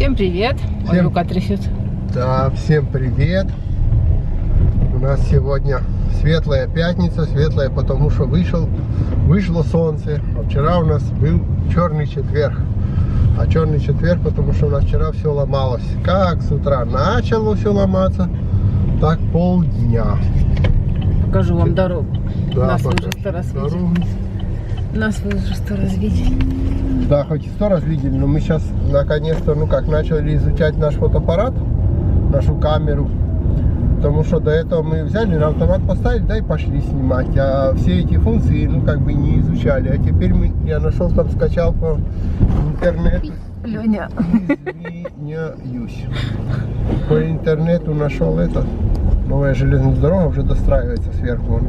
Всем привет! Ой, рука трясет. Да, всем привет! У нас сегодня светлая пятница, светлая, потому что вышло солнце. А вчера у нас был черный четверг. А черный четверг, потому что у нас вчера все ломалось. Как с утра начало все ломаться, так полдня. Покажу вам дорогу. Да, Нас вы уже 100 раз видели. Нас вы уже 100 раз видели. Да, хоть и 100 раз видели, но мы сейчас наконец-то, начали изучать наш фотоаппарат, нашу камеру. Потому что до этого мы взяли, на автомат поставили, да и пошли снимать. А все эти функции, не изучали. А теперь я нашел, там скачал по интернету. Леня. Извиняюсь. По интернету нашел новая железная дорога уже достраивается сверху.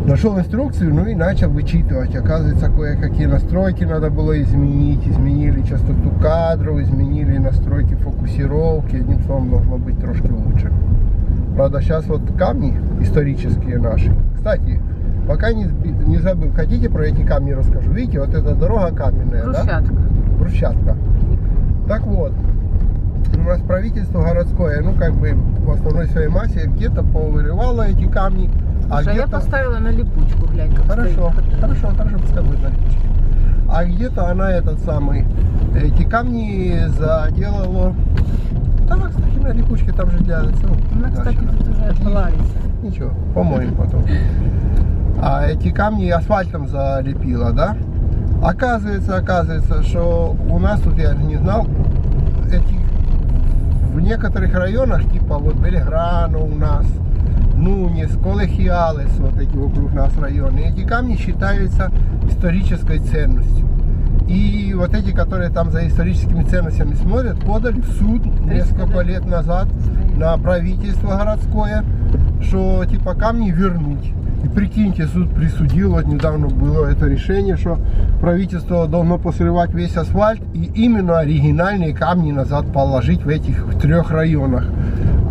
Нашел инструкцию, и начал вычитывать. Оказывается, кое-какие настройки надо было изменить. Изменили частоту кадров, изменили настройки фокусировки. Одним словом, должно быть трошки лучше. Правда, сейчас камни исторические наши. Кстати, пока не забыл, хотите про эти камни расскажу? Видите, вот эта дорога каменная, Брусчатка. да? Брусчатка. Так вот, у нас правительство городское, в основной своей массе где-то повырывало эти камни. Слушай, я поставила на липучку, глянь, как Хорошо, пускай будет на липучке. А где-то она эти камни заделала. Там, кстати, на липучке там же для всего. Она, кстати, тут уже плавится. Ничего, помоем потом. А эти камни асфальтом залепила, да? Оказывается, что у нас тут, я не знал, в некоторых районах, типа Белграно у нас, Нунес, Колехиалес, эти вокруг нас районы, эти камни считаются исторической ценностью. И эти, которые там за историческими ценностями смотрят, подали в суд несколько лет назад на правительство городское, что камни вернуть. И прикиньте, суд присудил, недавно было это решение, что правительство должно посрывать весь асфальт и именно оригинальные камни назад положить в этих 3 районах.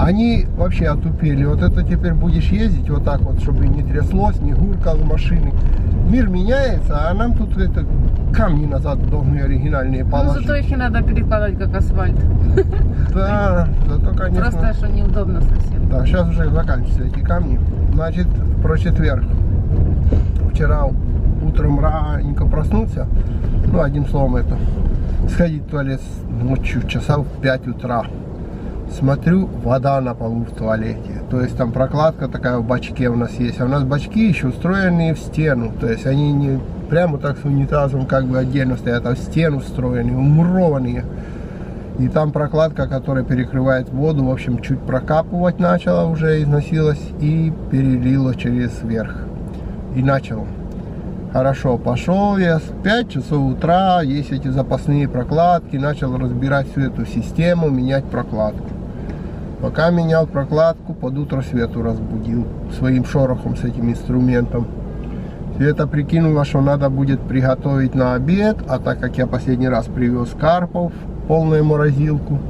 Они вообще отупели. Это теперь будешь ездить чтобы не тряслось, не гуркало машины. Мир меняется, а нам тут камни назад должны оригинальные положить. Зато их не надо перекладывать как асфальт. Да, зато, конечно. Просто, что неудобно совсем. Да, сейчас уже заканчиваются эти камни. Значит, про четверг. Вчера утром раненько проснулся. Одним словом сходить в туалет ночью, часов в 5 утра. Смотрю, вода на полу в туалете. То есть там прокладка такая в бачке у нас есть. А у нас бачки еще устроенные в стену. То есть они не прямо так с унитазом отдельно стоят, а в стену встроенные, умурованные. И там прокладка, которая перекрывает воду, в общем, чуть прокапывать начала, уже износилась и перелила через верх. И начал. Хорошо, пошел я с 5 часов утра, есть эти запасные прокладки, начал разбирать всю эту систему, менять прокладку. Пока менял прокладку, под утро Свету разбудил своим шорохом с этим инструментом. Света прикинула, что надо будет приготовить на обед, а так как я последний раз привез карпов, полную морозилку,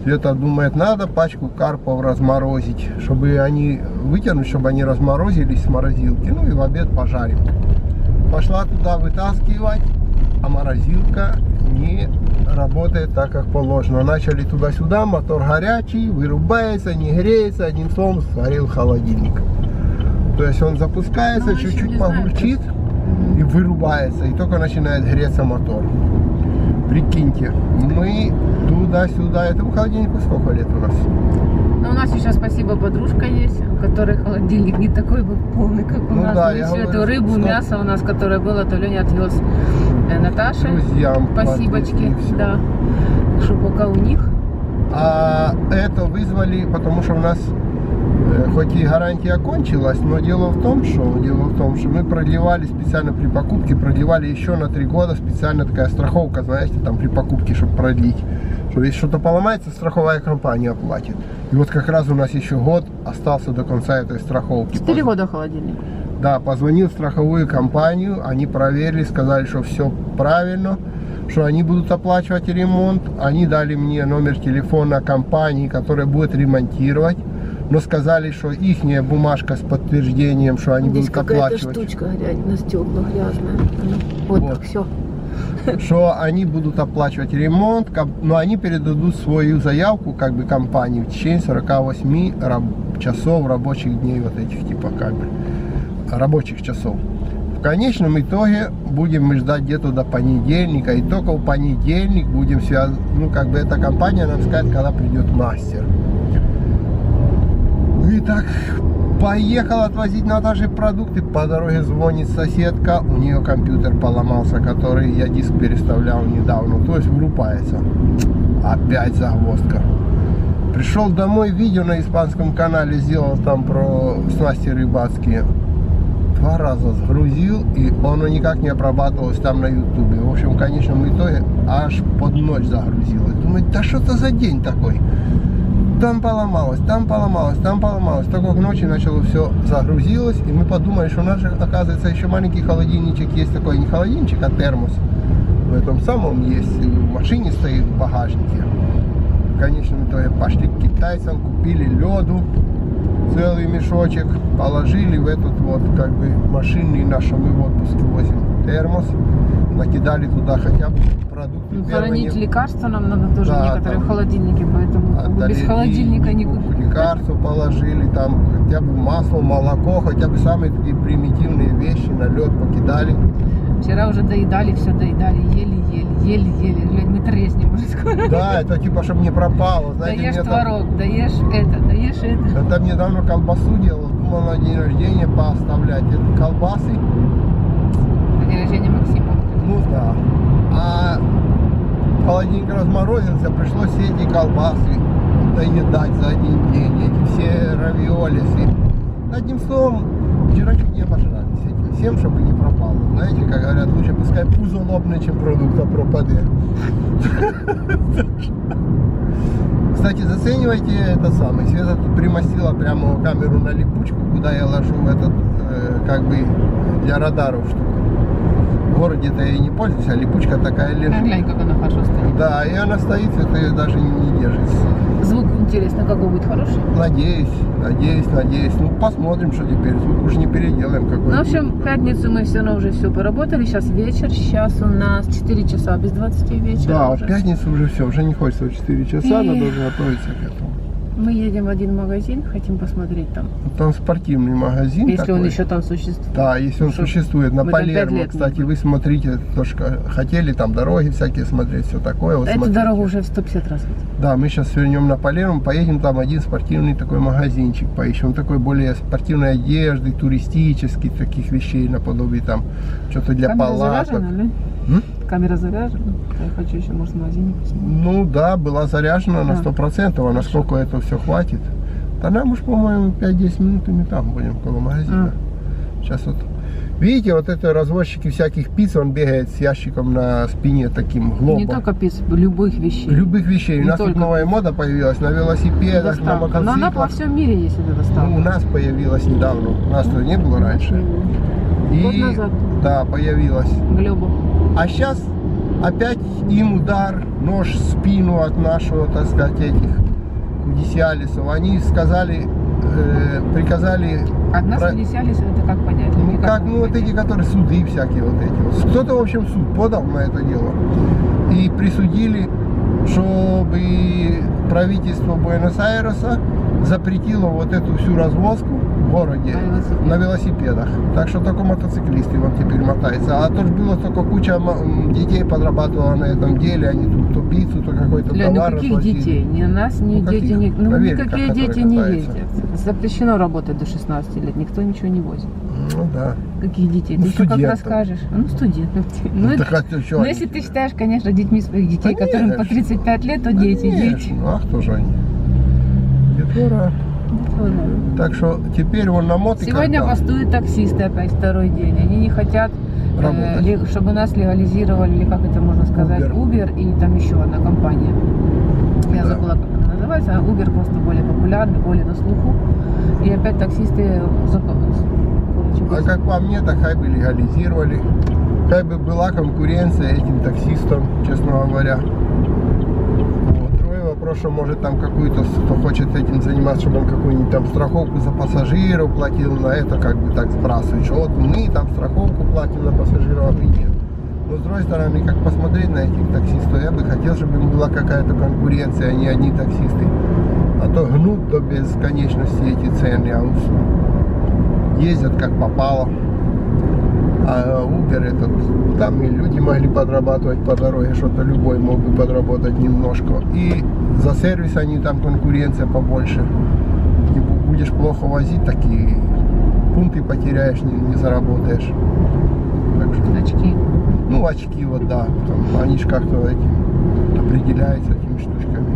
Света думает, надо пачку карпов разморозить, чтобы они вытянуть, чтобы они разморозились с морозилки, и в обед пожарим. Пошла туда вытаскивать, а морозилка не работает так, как положено. Начали туда-сюда, мотор горячий, вырубается, не греется, одним словом, сгорел холодильник. То есть он запускается, чуть-чуть погурчит и вырубается, и только начинает греться мотор. Прикиньте, мы туда-сюда, этому холодильнику сколько лет у нас? У нас сейчас, спасибо, подружка есть, у которой холодильник не такой был полный, как у нас. Да, И всю эту рыбу, мясо у нас, которое было, то Леня отвез Наташе. Друзьям. Спасибочки. Да. Что пока у них. А это вызвали, потому что у нас хоть и гарантия кончилась, но дело в том, что мы продлевали специально при покупке, продлевали еще на 3 года, специально такая страховка, знаете, там при покупке, чтобы продлить. Что если что-то поломается, страховая компания оплатит. И как раз у нас еще год остался до конца этой страховки. 4 года холодильник. Да, позвонил в страховую компанию, они проверили, сказали, что все правильно, что они будут оплачивать ремонт. Они дали мне номер телефона компании, которая будет ремонтировать. Но сказали, что ихняя бумажка с подтверждением, что они здесь будут оплачивать. Здесь какая-то штучка на стеклах грязная. Вот так, все. что они будут оплачивать ремонт, но они передадут свою заявку как бы компании в течение 48 часов рабочих дней, вот этих типа как бы рабочих часов. В конечном итоге будем мы ждать где-то до понедельника, и только в понедельник будем связаны, ну как бы эта компания нам скажет, когда придет мастер. И так поехал отвозить Наташе продукты, по дороге звонит соседка, у нее компьютер поломался, который я диск переставлял недавно, то есть врубается. Опять загвоздка. Пришел домой, видео на испанском канале сделал там про снасти рыбацкие. 2 раза сгрузил, и оно никак не обрабатывалось там на ютубе. В общем, в конечном итоге аж под ночь загрузилось. Думаю, да что это за день такой? Там поломалось, там поломалось, там поломалось. Только к ночи начало все загрузилось, и мы подумали, что у нас же, оказывается, еще маленький холодильничек есть, такой не холодильничек, а термос. В этом самом есть, в машине стоит в багажнике. В конечном итоге пошли к китайцам, купили леду, целый мешочек, положили в этот вот как бы машинный наш, мы в отпуске возим, термос, накидали туда хотя бы продукты. Ну, хранить лекарства нам надо тоже, да, некоторые там, в холодильнике, поэтому как бы без холодильника не купить. Лекарства положили, там хотя бы масло, молоко, хотя бы самые такие примитивные вещи на лед покидали. Вчера уже доедали, все доедали, еле-еле, блядь, мы треснем уже скоро. Да, это типа, чтобы не пропало. Знаете, даешь мне творог, там... даешь это. Это недавно колбасу делал, думал на день рождения поставлять. Это колбасы. На день рождения Максима. Ну да. А холодильник разморозился, пришлось все эти колбасы доедать за один день. Эти все равиолисы. Одним словом, вчера чуть не обожрались этим всем, чтобы не пропало. Знаете, как говорят, лучше пускай пузо лопне, чем продукта пропаде. Кстати, заценивайте это самое. Света тут примостила прямо камеру на липучку, куда я ложу этот, как бы, для радаров штуку. В городе-то я и не пользуюсь, а липучка такая лежит. Глянь, как она хорошо стоит. Да, и она стоит, это ее даже не держится. Звук, интересно, какой будет хороший? Надеюсь. Ну, посмотрим, что теперь. Звук уже не переделаем какой-то. Ну, в общем, в пятницу мы все равно уже все поработали. Сейчас вечер. Сейчас у нас 4 часа без 20 вечера. Да, уже. в пятницу уже все, уже не хочется в 4 часа, надо уже готовиться к этому. Мы едем в один магазин, хотим посмотреть там. Там спортивный магазин. Если такой. он еще там существует. Да, если он Чтоб существует. На мы там 5 Палермо, лет кстати, не вы смотрите, то, что хотели там дороги всякие смотреть, все такое. Вот Эту смотрите. дорогу уже в 150 раз видели. Да, мы сейчас свернем на Палермо, поедем там один спортивный такой магазинчик поищем. Он такой более спортивной одежды, туристический, таких вещей наподобие там, что-то для Камера палаток. заряжена, да? Камера заряжена. Я хочу еще, может, в магазине посмотреть. Ну да, была заряжена на 100%, а насколько это все хватит? Да нам уж, по-моему, 5-10 минут и мы там будем, около магазина. Сейчас вот. Видите, вот это развозчики всяких пиц, он бегает с ящиком на спине таким глобом. Не только пиц, любых вещей. Любых вещей. Не У нас тут только новая пиц. мода появилась на велосипедах, Доставка. на Но она во мотоциклах. всем мире есть эта доставка. Ну, у нас появилась недавно, у нас то не было раньше. Год назад. Да, появилась. Глебу. А сейчас опять им удар, нож в спину от нашего, так сказать, этих кудесиалисов. Они сказали, приказали... От нас кудесиалис, это как понять? Ну, Никак как, не ну, вот понять. эти, которые суды всякие вот эти. Вот. Кто-то, в общем, суд подал на это дело. И присудили, чтобы правительство Буэнос-Айреса запретило вот эту всю развозку в городе на велосипедах. Так что только мотоциклисты вот теперь мотаются. А то ж было только куча детей подрабатывала на этом деле. Они тут то пиццу, то какой-то Для товар никаких развозили. детей, ни нас, ни Ну, дети, каких? ни... На Ну, великах, никакие которые дети не катаются. ездят. Запрещено работать до 16 лет, никто ничего не возит. Ну да. Каких детей? Ну, Ты еще как студентов. расскажешь? Ну, студентов. Ну, Так, а ты чё, ну, они если ты тебе? считаешь, конечно, детьми своих детей, которым по 35 лет, то дети, Конечно. дети. Ну, а кто же они? Детвора. Так что теперь он на мотиках. Сегодня да, бастуют таксисты опять второй день. Они не хотят, Работать. чтобы нас легализировали, или как это можно сказать, Uber и там еще одна компания. Я Да. забыла, как она называется. А Uber просто более популярный, более на слуху. И опять таксисты А как по мне, так хай бы легализировали. Хай бы была конкуренция этим таксистам, честно говоря. Вот. Другой вопрос, что может там какую-то, кто хочет этим заниматься, чтобы он какую-нибудь там страховку за пассажиров платил, на это как бы так сбрасывать. Что вот мы там страховку платим на пассажиров, а вы нет. Но с другой стороны, как посмотреть на этих таксистов, я бы хотел, чтобы была какая-то конкуренция, а не одни таксисты. А то гнут до бесконечности эти цены, а уж ездят как попало. А Uber этот, там и люди могли подрабатывать по дороге, что-то любой мог бы подработать немножко. И за сервис они там конкуренция побольше. И будешь плохо возить, такие пункты потеряешь, не заработаешь. Так что, Очки. ну, очки, вот, да. Там, они же как-то этим определяются этими штучками.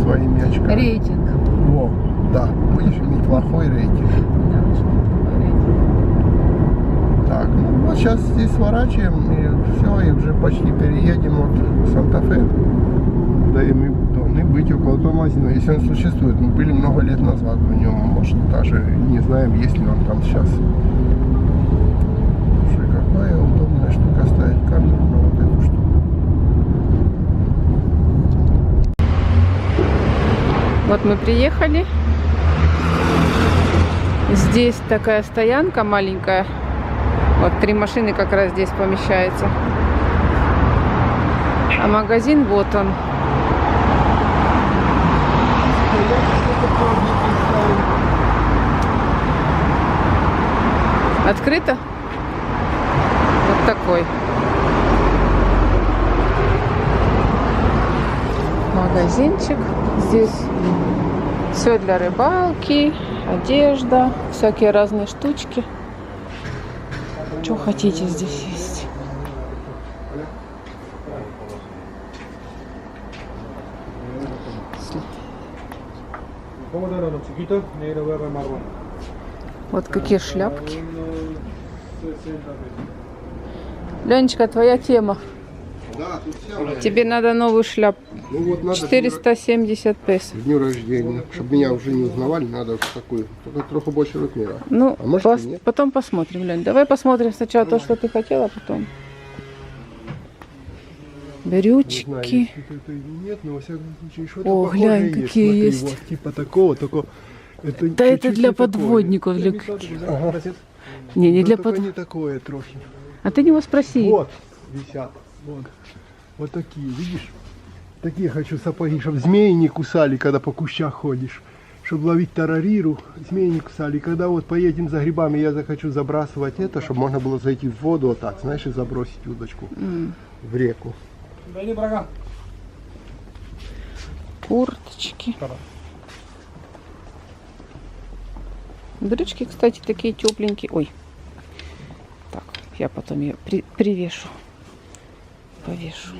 Своими очками. Рейтинг. Во, да. Будешь иметь плохой рейтинг. Да, очень плохой рейтинг. Так, ну вот сейчас здесь сворачиваем и все, и уже почти переедем от Санта-Фе. Да и мы должны быть около того магазина, если он существует. Мы были много лет назад в нем, может даже не знаем, есть ли он там сейчас. Слушай, какая удобная штука ставить камеру на вот эту штуку. Вот мы приехали. Здесь такая стоянка маленькая. Вот 3 машины как раз здесь помещается. А магазин вот он. Открыто? Вот такой. Магазинчик. Здесь все для рыбалки, одежда, всякие разные штучки. Что хотите, здесь есть. Вот какие шляпки. Ленечка, твоя тема. Да, тут вся. Тебе надо новую шляпу. Ну вот надо 470 песо. к дню рождения. Чтобы меня уже не узнавали, надо такую, только трохи больше размера. Ну, А может и нет? потом посмотрим, Лень. Давай посмотрим сначала то, что ты хотела, потом. Брючки. Не знаю, если это или нет, но во всяком случае что-то О, похожее глянь, есть. какие Смотри, есть. вот типа такого, только это Да это чуть-чуть для не такое. подводников. Для... Ага. Не Но для только под... не такое трохи. А ты него спроси. Вот висят. Вот. Вот такие, видишь? Такие хочу сапоги, чтобы змеи не кусали, когда по кущах ходишь. Чтобы ловить тарариру, змеи не кусали. И когда вот поедем за грибами, я захочу забрасывать это, чтобы можно было зайти в воду вот так, знаешь, и забросить удочку в реку. Курточки. Брючки, кстати, такие тепленькие. Ой. Так, я потом ее привешу. Повешу.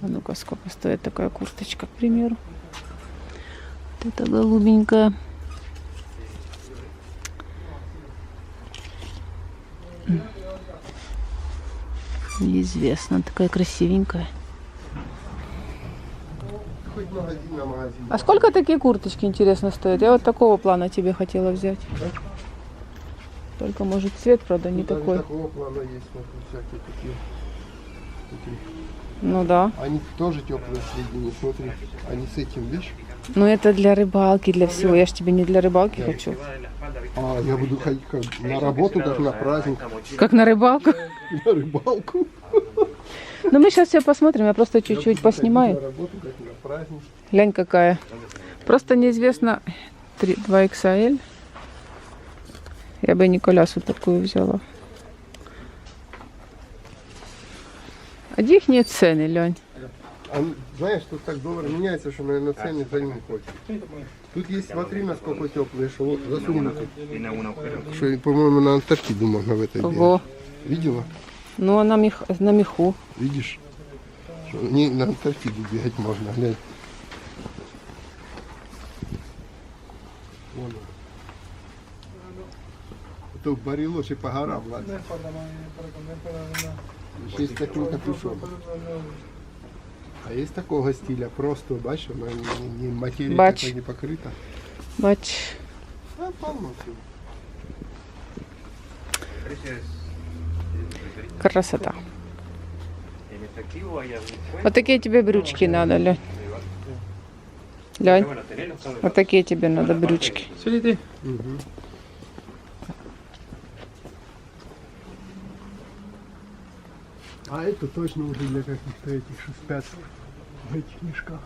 А ну-ка, сколько стоит такая курточка, к примеру. Вот эта голубенькая. Неизвестно, такая красивенькая. Хоть магазин на магазин. А сколько такие курточки, интересно, стоят? Я вот такого плана тебе хотела взять. Только, может, цвет, правда, не Ну, даже такой. такого плана есть, смотри, всякие такие. Ну да. Они тоже теплые средние, смотри. Они с этим, видишь? Но это для рыбалки, для всего. Я ж тебе не для рыбалки хочу. А я буду ходить как на работу, как на праздник. Как на рыбалку. На рыбалку. Ну мы сейчас все посмотрим, я просто чуть-чуть На поснимаю. работу, как на праздник. Глянь какая. Просто неизвестно 2XL. Я бы Николясу такую взяла. А где их нет цены, Лень? А, знаешь, тут так доллар меняется, что, наверное, цены за ним хочет. Тут есть, смотри, насколько теплые, что вот засунуты. Что, по-моему, на Антарктиду можно в этой Ого. бегать. Видела? Ну, а на меху. Видишь? Что не на Антарктиду бегать можно, глянь. Вон он. Это в Барилоше по горам лазить. Ще есть таким капюшоном. А есть такого стиля, просто, бачиш, вона не материя Бач. такой не покрита. Бач. А, полно всего. Красота. Вот такие тебе брючки надо, Лень. Лень. Вот такие тебе надо брючки. Угу. А это точно уже для каких-то этих шестпятых в этих мешках.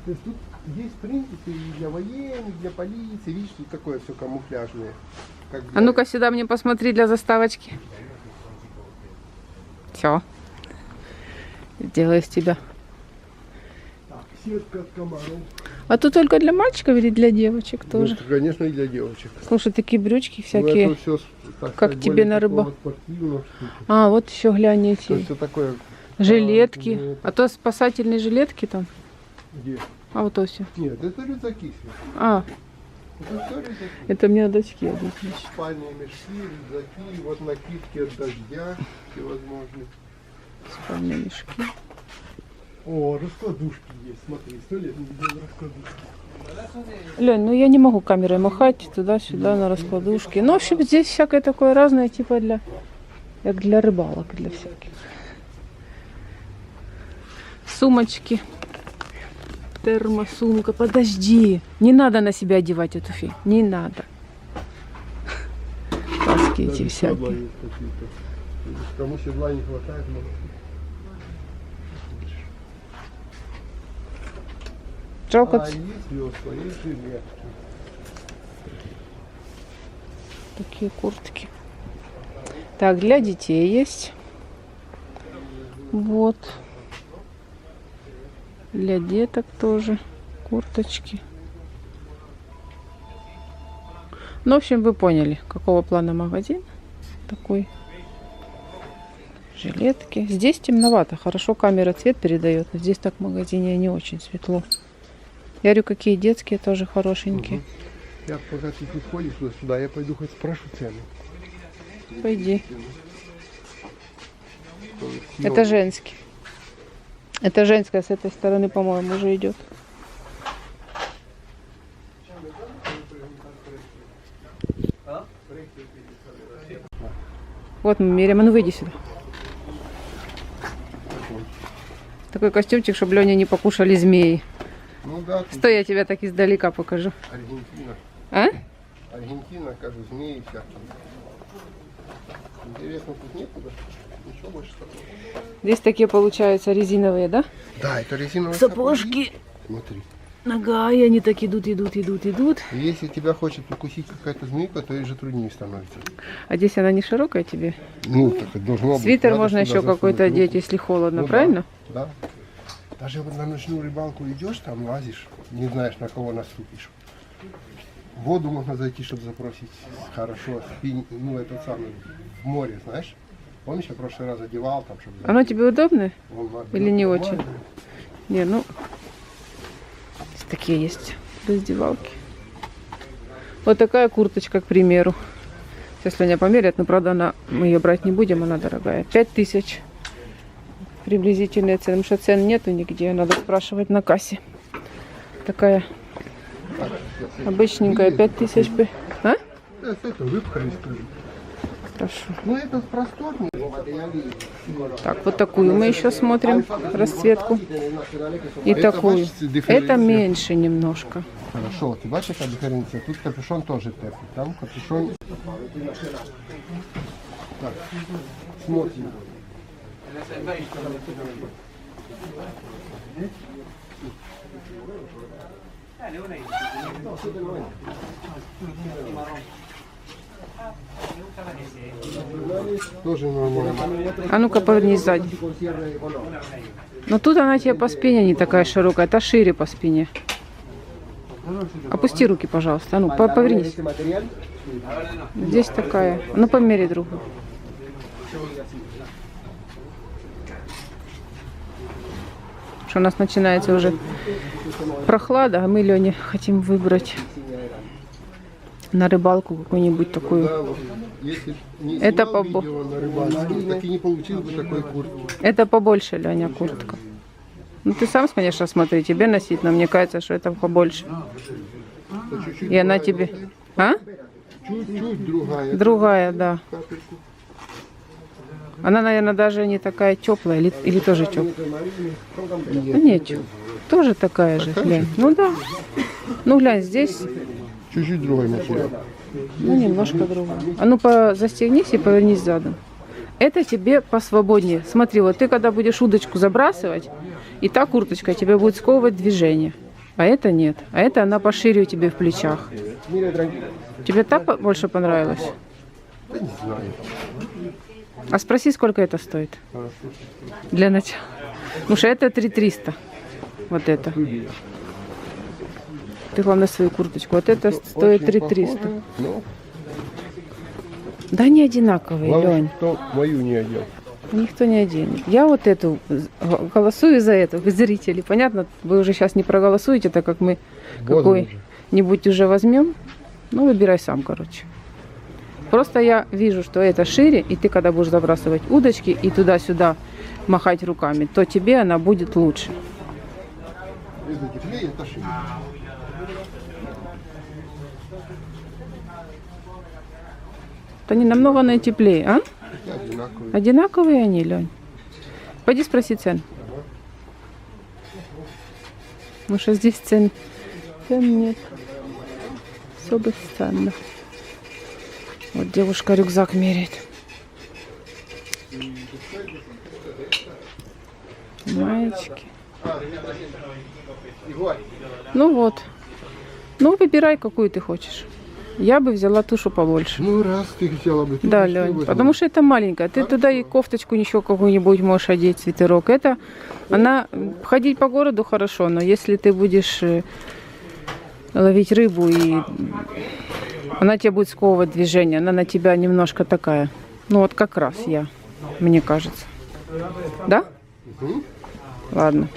То есть тут есть, в принципе, и для военных, для полиции. Видишь, тут такое все камуфляжное. Как А ну-ка сюда мне посмотри для заставочки. Все. Сделаю из тебя. Так, сетка от комаров. А тут только для мальчиков или для девочек тоже? Ну, конечно, и для девочек. Слушай, такие брючки Ну, всякие. это всё, так Как сказать, тебе более на такого рыбу? спортивного штуки. А, вот еще глянь То эти есть все такое. жилетки. вот. А то спасательные жилетки там. Где? А вот то все. Нет, это рюкзаки. А, Это все рюкзаки. это мне на дочке одеть, значит. Спальные мешки, рюкзаки, вот накидки от дождя всевозможные. Спальные мешки. О, раскладушки есть, смотри, 100 лет не видел раскладушки. Лень, ну я не могу камерой махать туда-сюда на раскладушке. Ну, в общем, здесь всякое такое разное, типа для рыбалок, для всяких. Сумочки. Термосумка. Подожди. Не надо на себя одевать эту фигню. Не надо. Таски эти Даже всякие. седла есть какие-то. Кому седла не хватает, может. Жалко, А, есть весла, есть жилетки. такие куртки. Так, для детей есть. Вот. Для деток тоже курточки. Ну, в общем, вы поняли, какого плана магазин. Такой. Жилетки. Здесь темновато. Хорошо камера цвет передает. Но здесь так в магазине не очень светло. Я говорю, какие детские тоже хорошенькие. Я пока ты не ходишь туда-сюда, я пойду хоть спрошу цены. Пойди. Это женский. Это женская с этой стороны, по-моему, уже идет. Вот мы меряем. А ну выйди сюда. Такой костюмчик, чтобы Леня не покушали змеи. Ну да, тут Стой, я тебя так издалека покажу. Аргентина. А? Аргентина, кажется, змеи всякие. Интересно, тут нет туда? Ничего больше такого. Здесь такие получаются резиновые, да? Да, это резиновые Сапожки. Смотри. Нога, и они так идут. Если тебя хочет укусить какая-то змейка, то ей же труднее становится. А здесь она не широкая тебе? Ну, так это должно быть. Свитер Надо можно сюда еще какой-то засунуть одеть, руку. если холодно, Ну да, правильно? Да. Даже вот на ночную рыбалку идешь, там лазишь, не знаешь, на кого наступишь. В воду можно зайти, чтобы запросить хорошо, ну, этот самый, в море, знаешь. Помнишь, я в прошлый раз одевал там, чтобы... Оно тебе удобное? Он Или не нормально. очень? Не, ну, здесь такие есть раздевалки. Вот такая курточка, к примеру. Сейчас Леня померяет, но, правда, мы ее брать не будем, она дорогая. 5000 приблизительные цены, потому что цен нету нигде, надо спрашивать на кассе. Такая обычненькая, 5000. А? Да, с этого выпхались тоже. Хорошо. Ну, это просторный. Так, вот такую мы еще смотрим, расцветку. И Это такую. бачите, дифференція? Это меньше немножко. Хорошо, ты бачишь, какая дифференция? Тут капюшон тоже теплый, там капюшон... Так, смотрим. Тоже нормально. А ну-ка повернись сзади. Но тут она тебе по спине не такая широкая, та шире по спине. Опусти руки, пожалуйста. А ну, повернись. Здесь такая. Ну, помери другую. Что у нас начинается уже прохлада, а мы, Леня, хотим выбрать на рыбалку какую-нибудь такую. Да, вот, если не Это снимал побо- видео на рыбалке, так и не получил бы такой куртки. Это побольше, Леня, куртка. Ну, ты сам, конечно, смотри, тебе носить, но мне кажется, что это побольше. Это чуть-чуть И она другая тебе... модель. А? Чуть-чуть другая. Другая, да. Капельку. Она, наверное, даже не такая теплая, или тоже теплая. Ну, Нет, ничего. Тоже такая же, глянь. Ну да. Ну, глянь, здесь, чуть-чуть другой материал. ну, немножко другая. А ну, застегнись и повернись задом. Это тебе посвободнее. Смотри, вот ты когда будешь удочку забрасывать, и та курточка тебе будет сковывать движение. А это нет. А это она пошире у тебя в плечах. Тебе та больше понравилась? Да не знаю. А спроси, сколько это стоит? Для начала. Потому что это 3300. Вот это. Ты, главное, свою курточку. Вот это стоит 3300. Ну, Да они одинаковые, главное, Лень. кто мою не одел. Никто не оденет. Я вот эту голосую за эту, вы зрители. Понятно, вы уже сейчас не проголосуете, так как мы какой-нибудь уже возьмем. Ну, выбирай сам, короче. Просто я вижу, что это шире, и ты, когда будешь забрасывать удочки и туда-сюда махать руками, то тебе она будет лучше. Это теплее, это шире. То они намного теплее, а? Одинаковые. Одинаковые они, Лень. Пойди спроси цен. Потому что здесь цен нет. Все бесценно. Вот девушка рюкзак меряет. Маечки. Ну вот. Ну, выбирай, какую ты хочешь. Я бы взяла тушу побольше. Ну, раз ты хотела бы... Да, Лень, потому что это маленькая. Ты туда и кофточку еще какую-нибудь можешь одеть, свитерок. Это, она, ходить по городу хорошо, но если ты будешь ловить рыбу, и она тебе будет сковывать движение, она на тебя немножко такая. Ну, вот как раз мне кажется. Да? Ладно.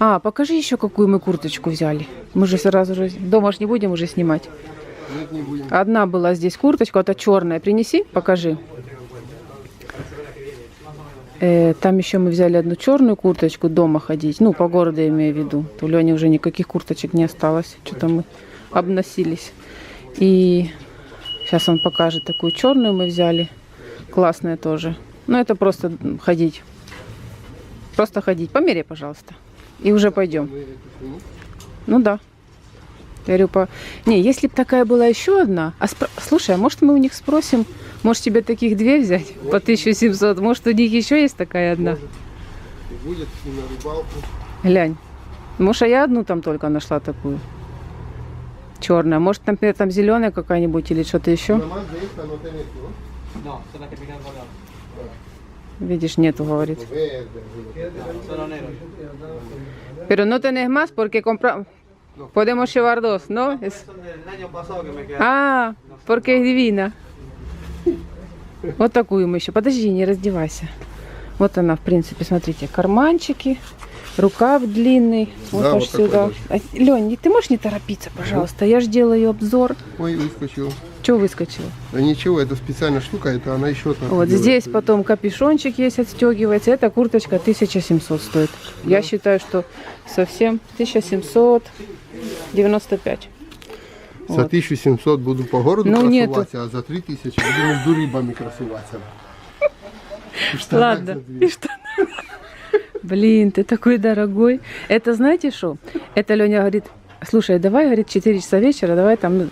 А, покажи еще, какую мы курточку взяли. Мы же сразу же... Дома ж не будем уже снимать. Нет, не будем. Одна была здесь курточка, это черная. Принеси, покажи. Там еще мы взяли одну черную курточку дома ходить. Ну, по городу я имею в виду. У Лени уже никаких курточек не осталось. Что-то мы обносились. И сейчас он покажет. Такую черную мы взяли. Классная тоже. Ну, это просто ходить. Просто ходить. Померяй, пожалуйста. И уже пойдем. Ну да. Я говорю, Не, если бы такая была еще одна... Слушай, а может мы у них спросим, может тебе таких две взять по 1700? Может у них еще есть такая одна? Будет на рыбалку. Глянь. Может, а я одну там только нашла такую. Черная. Может, например, там зеленая какая-нибудь или что-то еще? Видишь, нету, говорит. Pero no tenés más porque compramos. Podemos llevar dos, ¿no? Ah, porque es divina. Вот такую мы еще. Подожди, не раздевайся. Вот она, в принципе, смотрите, карманчики, рукав длинный. Вот Да, аж вот сюда. Лень, ты можешь не торопиться, пожалуйста? Я же делаю обзор. Ой, выскочил. Чего выскочила? Да ничего, это специальная штука, это она еще так Вот делает. здесь потом капюшончик есть, отстегивается. Эта курточка 1700 стоит. Да. Я считаю, что совсем 1795. За Вот. 1700 буду по городу Ну, красоваться, а за 3000 буду между рыбами красоваться. В штанах Ладно. за 2. Блин, ты такой дорогой. Это знаете что? Это Леня говорит, слушай, давай, говорит, 4 часа вечера, давай там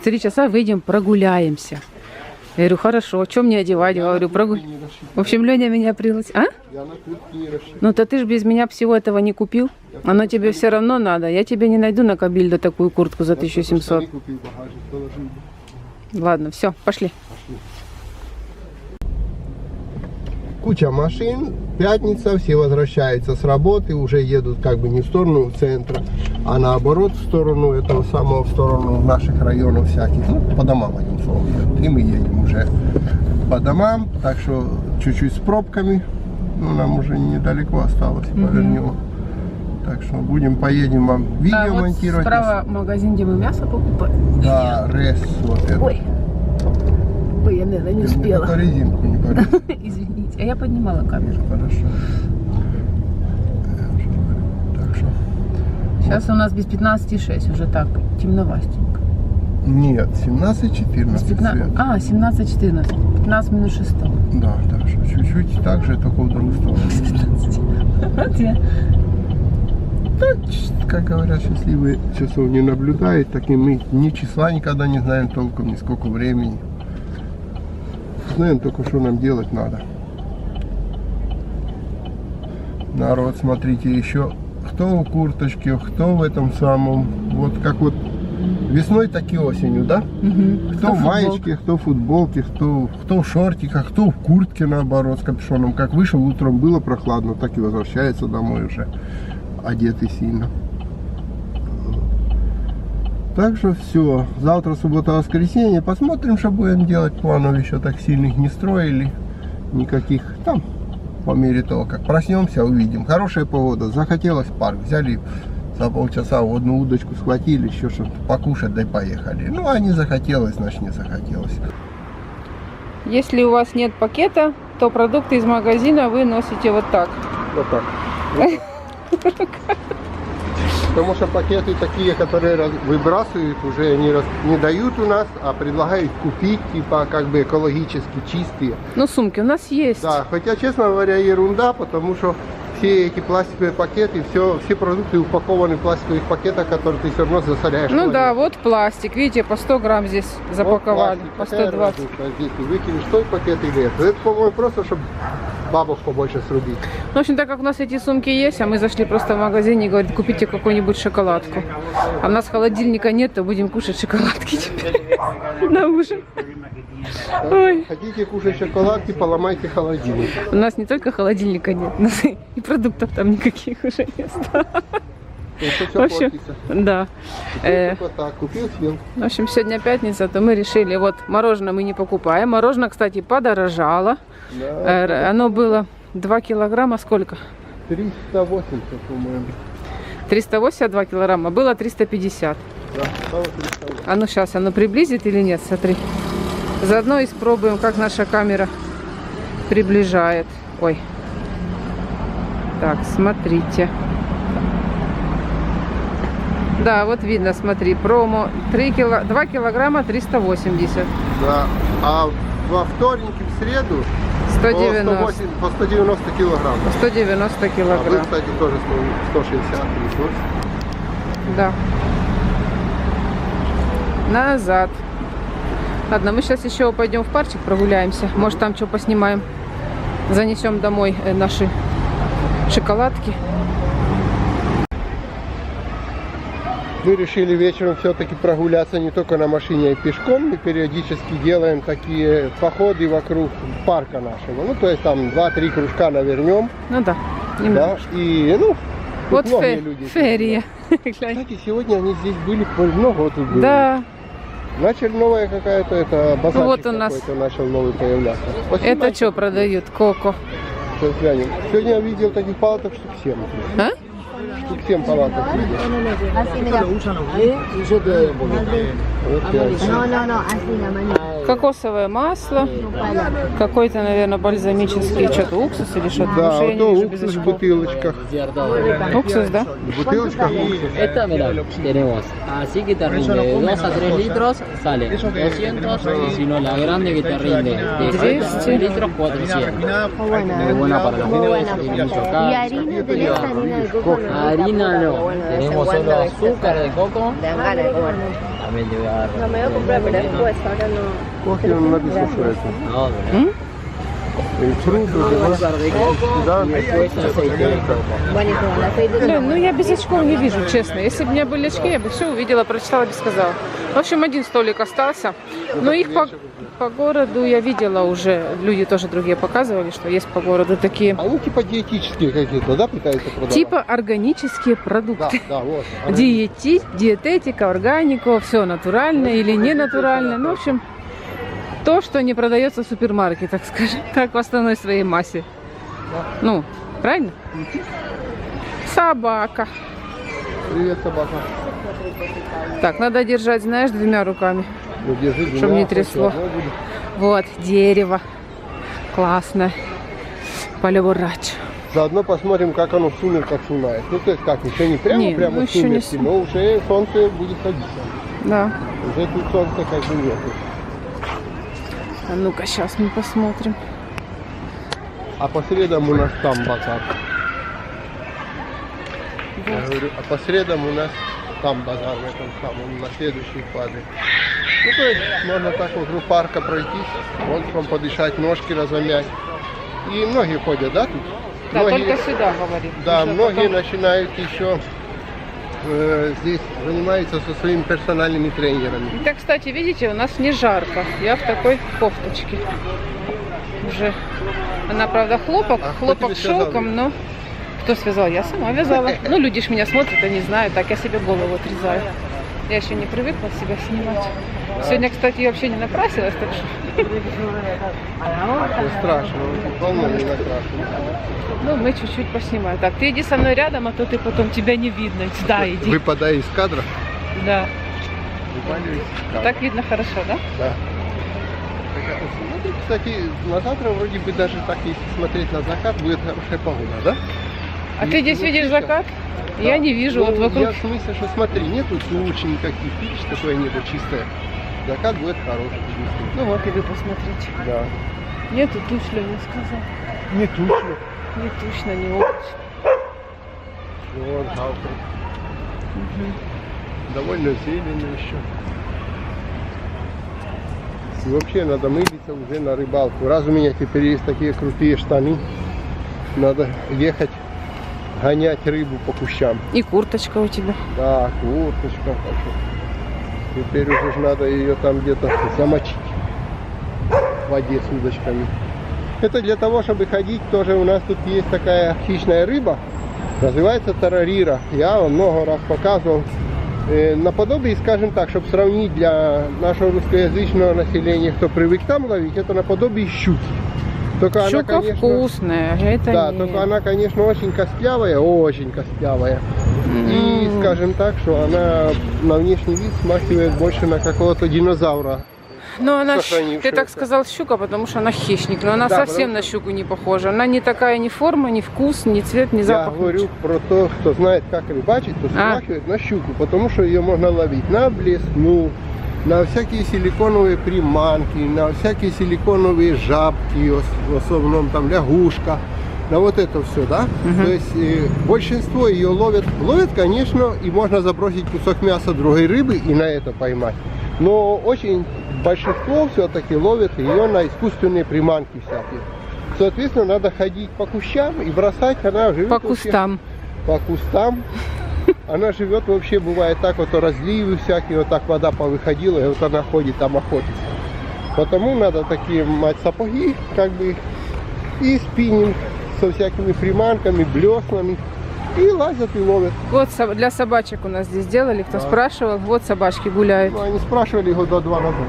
3 часа выйдем, прогуляемся. Я говорю, хорошо, что мне одевать? Говорю, В общем, Леня меня пригласил. А? Я на куртке не рассчитываю. Ну, то ты же без меня всего этого не купил. Оно тебе все равно надо. Я тебе не найду на Кабильдо такую куртку за 1700. Купил багажник, положил. Ладно, все, пошли. Куча машин, пятница, все возвращаются с работы, уже едут как бы не в сторону центра, а наоборот в сторону этого самого, в сторону наших районов всяких, ну, по домам, одним словом, едут. И мы едем уже по домам, так что чуть-чуть с пробками, ну, нам уже недалеко осталось, повернем. Так что поедем вам видео монтировать. справа магазин, где мы мясо покупаем. Да, Рес, вот это. Ой, я, наверное, не успела. Это резинку не порез. Извините, а я поднимала камеру. Хорошо. Так что. Сейчас у нас без 15,6, уже так, темновастенько. Нет, 17-14 свет. 17-14, 15 минут 6. Да, так что чуть-чуть так же, только в другую сторону. Вот я. Да, как говорят, счастливые часов не наблюдают, так и мы ни числа никогда не знаем толком, ни сколько времени. знаем только, что нам делать надо. Народ, смотрите, еще кто в курточке, кто в этом самом, вот как вот весной, так и осенью, да? Кто в маечке, кто в футболке, кто в шортиках, кто в куртке, наоборот, с капюшоном. Как вышел утром, было прохладно, так и возвращается домой уже одетый сильно. Так что все, завтра суббота, воскресенье, посмотрим, что будем делать. Планов еще так сильных не строили, никаких там. По мере того, как проснемся, увидим. Хорошая погода, захотелось в парк, взяли за полчаса одну удочку, схватили, еще что-то покушать, да и поехали. Ну, а не захотелось, значит не захотелось. Если у вас нет пакета, то продукты из магазина вы носите вот так. Вот так. Вот так. Потому что пакеты такие, которые выбрасывают, уже не дают у нас, а предлагают купить, типа, как бы экологически чистые. Ну, сумки у нас есть. Да, хотя, честно говоря, ерунда, потому что все эти пластиковые пакеты, все продукты упакованы в пластиковых пакетах, которые ты все равно засоряешь. Ну да, вот пластик, видите, по 100 грамм здесь запаковали, вот по 120. Здесь ты выкинешь тот пакет или это. Это, по-моему, просто, чтобы бабок побольше срубить. Ну, в общем, так как у нас эти сумки есть, а мы зашли просто в магазин и говорят, купите какую-нибудь шоколадку. А у нас холодильника нет, то будем кушать шоколадки теперь на ужин. Ой. Хотите кушать шоколадки, поломайте холодильник. У нас не только холодильника нет, у нас и продуктов там никаких уже не стало. В общем, да. Так, купил, съел. В общем, сегодня пятница, то мы решили, вот мороженое мы не покупаем. Мороженое, кстати, подорожало. Да, оно было 2 килограмма, сколько? 380, по-моему. 380, 2 килограмма, было 350. Да, стало 380. А ну сейчас, оно приблизит или нет, смотри. Заодно испробуем, как наша камера приближает. Ой. Так, смотрите. Да, вот видно, смотри, промо 2 килограмма 380. Да, а во вторник и в среду 190. По 190 килограмм. По 190 килограмм. А вы, кстати, тоже 160. Да. Назад. Ладно, мы сейчас еще пойдем в парчик прогуляемся. Может, там что поснимаем. Занесем домой наши шоколадки. Мы решили вечером все-таки прогуляться не только на машине, а и пешком. Мы периодически делаем такие походы вокруг парка нашего. Ну, то есть там 2-3 кружка навернем. Ну да, да, и, ну, вот люди. Ферия. Кстати, сегодня они здесь были, много тут было. Да. Начали новая какая-то, это базарчик, вот у нас какой-то начал новый появляться. Это что продают? Коко. Сейчас глянем. Сегодня я видел таких палаток штук 7. А? Штук 7 палаток видел. Кокосовое масло, какой-то, наверное, бальзамический, что-то уксус или что-то. Да, вот уксус в бутылочках. Уксус, да? В бутылочках уксус. Esta, mira, tenemos así que te rinde de 2 a 3 litros, sale 200, y si no, la grande que te rinde de 200 litros, 400. Muy buena para los bebés, tiene mucho ¿Y calcio. harina tenés harina de coco? Harina no, tenemos solo azúcar de coco. También te voy a dar. No me voy a comprar, pero después, ahora no. Кофе он написано, что это. No, azúcar de coco Да. y después aceite de coco. Buenísimo, el aceite de Блин, ну я без очков не вижу, честно. Если бы у меня были очки, я бы все увидела, прочитала, бы сказала. В общем, один столик остался. Но их по городу я видела уже. Люди тоже другие показывали, что есть по городу такие. Они типа диетические какие-то, да, пытаются продавать? Типа органические продукты. Да, вот. Диететика, органика, все натуральное или не натуральное. Ну, в общем, то, что не продается в супермаркете, так скажем, так в основной своей массе. Ну, правильно? Собака. Привет, собака. Так, надо держать, знаешь, 2 руками, Ну, держи, чтобы не трясло. Вот, дерево. Классно. Полеворач. Заодно посмотрим, как оно в сумерках снимает. Ну, то есть как, еще не прямо, Не, прямо ну, в еще не сумерки, но уже солнце будет садиться. Да. Уже тут солнца как бы нету. А ну-ка, сейчас мы посмотрим. А по средам у нас там базар. Я говорю, а по средам у нас там базар, в этом самом, на следующей фазе. Ну, то есть можно так вокруг парка пройтись, воздухом подышать, ножки разомять. И многие ходят, да, тут? Да, Многие, только сюда, говорит. да, Потому что многие потом- начинают еще здесь занимаются со своими персональными тренерами. Это, кстати, видите, у нас не жарко. Я в такой кофточке. Уже. Она, правда, хлопок, А кто хлопок тебе связал шелком, её? но кто связал? Я сама вязала. Ну, люди ж меня смотрят, они знают. Так, я себе голову отрезаю. Я еще не привыкла себя снимать. Сегодня, кстати, я вообще не накрасилась, так что... Не страшно, полно не накрашено. Ну, мы чуть-чуть поснимаем. Так, ты иди со мной рядом, а то ты потом тебя не видно. Сюда иди. Выпадай из кадра. Да. Выпадай из кадра. Так видно хорошо, да? Да. Ну, кстати, на завтра вроде бы даже так, если смотреть на закат, будет хорошая погода, да? А ты здесь Ну, видишь сейчас. закат? Да. Я не вижу. Ну, Вот вокруг... Я в смысле, что смотри, нету тучи никаких, видишь, такое небо чистое. Закат будет хороший, действительно. Ну вот, и вы посмотрите. Да. Нету туч, Леня сказал. Не тучно. Не тучно, не облачно. Вот, завтра. Довольно зелено еще. И вообще надо мылиться уже на рыбалку. Раз у меня теперь есть такие крутые штаны, надо ехать гонять рыбу по кущам. И курточка у тебя. Да, курточка. Так что теперь уже ж надо ее там где-то замочить в воде с удочками. Это для того, чтобы ходить, тоже у нас тут есть такая хищная рыба, называется тарарира. Я вам много раз показывал. Наподобие, скажем так, чтобы сравнить для нашего русскоязычного населения, кто привык там ловить, это наподобие щуки. Только Щука она, конечно, вкусная, а это да, нет. только она, конечно, очень костлявая, И, скажем так, что она на внешний вид смахивает больше на какого-то динозавра. Ну, она, ты сохранившаяся. так сказал щука, потому что она хищник, но она Да, совсем потому на щуку не похожа. Она не такая ни форма, ни вкус, ни цвет, ни Я запах. говорю ничего. про то, кто знает, как рыбачить, то смахивает на щуку, потому что ее можно ловить на блесну, на всякие силиконовые приманки, на всякие силиконовые жабки, в основном там лягушка, на вот это все, да? То есть большинство ее ловят, конечно, и можно забросить кусок мяса другой рыбы и на это поймать. Но очень большинство все-таки ловит ее на искусственные приманки всякие. Соответственно, надо ходить по кущам и бросать, она живет По вообще- кустам. по кустам. Она живет вообще, бывает так, вот разливы всякие, вот так вода повыходила, и вот она ходит там охотится. Потому надо такие мать сапоги, как бы, и спиннинг со всякими приманками, блеснами. И лазят и ловят. Вот для собачек у нас здесь делали, кто Да. спрашивал. Вот собачки гуляют. Ну, они спрашивали года 2 назад.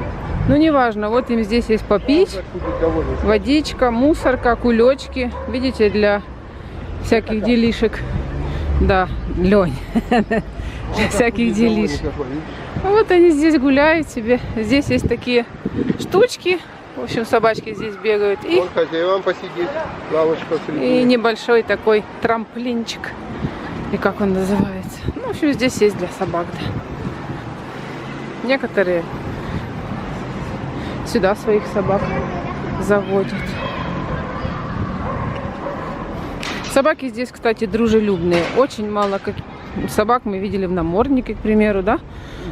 Ну, неважно, вот им здесь есть попить, Уже будут довольны. водичка, мусорка, кулечки. Видите, для всяких делишек. Да, Лень. Для всяких Будет делишек. довольны какой, видишь? Вот они здесь гуляют себе. Здесь есть такие штучки. В общем, собачки здесь бегают. И Вон хозяевам посидеть, лавочка И среди. небольшой такой трамплинчик. И как он называется? Ну, в общем, здесь есть для собак, да. Некоторые сюда своих собак заводят. Собаки здесь, кстати, дружелюбные. Очень мало собак мы видели в наморднике, к примеру, да?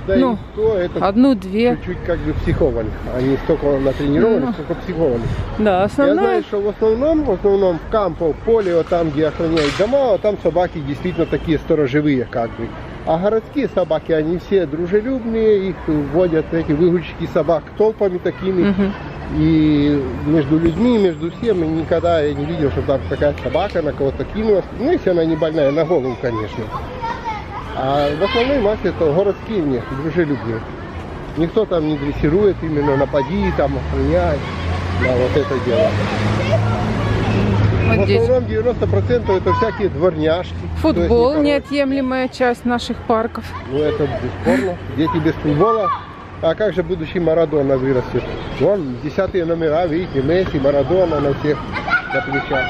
Да ну, и то это Одну-две. чуть-чуть как бы психованных. Они столько натренированы, Ну. сколько психованных. Да, Я основная. знаю, что в основном в кампо, в поле, вот там, где охраняют дома, вот там собаки действительно такие сторожевые, как бы. А городские собаки, они все дружелюбные, их водят эти выгульщики собак толпами такими. Мгм. И между людьми, между всем, и никогда я не видел, что там какая-то собака на кого-то кинулась. Ну, если она не больная, на голову, конечно. А в основной массе это городские нет, дружелюбные. Никто там не дрессирует, именно напади, там охраняй. Да, вот это дело. Вот В здесь основном 90% это всякие дворняжки. То есть футбол никого- неотъемлемая часть наших парков. Ну это бесспорно. Дети без футбола. А как же будущий Марадона вырастет? Вон 10-е номера, видите, Месси, Марадона на всех на плечах.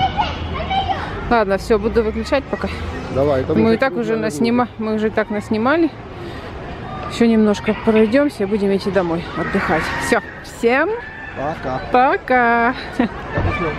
Ладно, все, буду выключать пока. Давай. это Мы и же так клуб уже «Наверное». мы уже и так наснимали. Еще немножко пройдемся и будем идти домой отдыхать. Все, всем Пока. пока. Пока.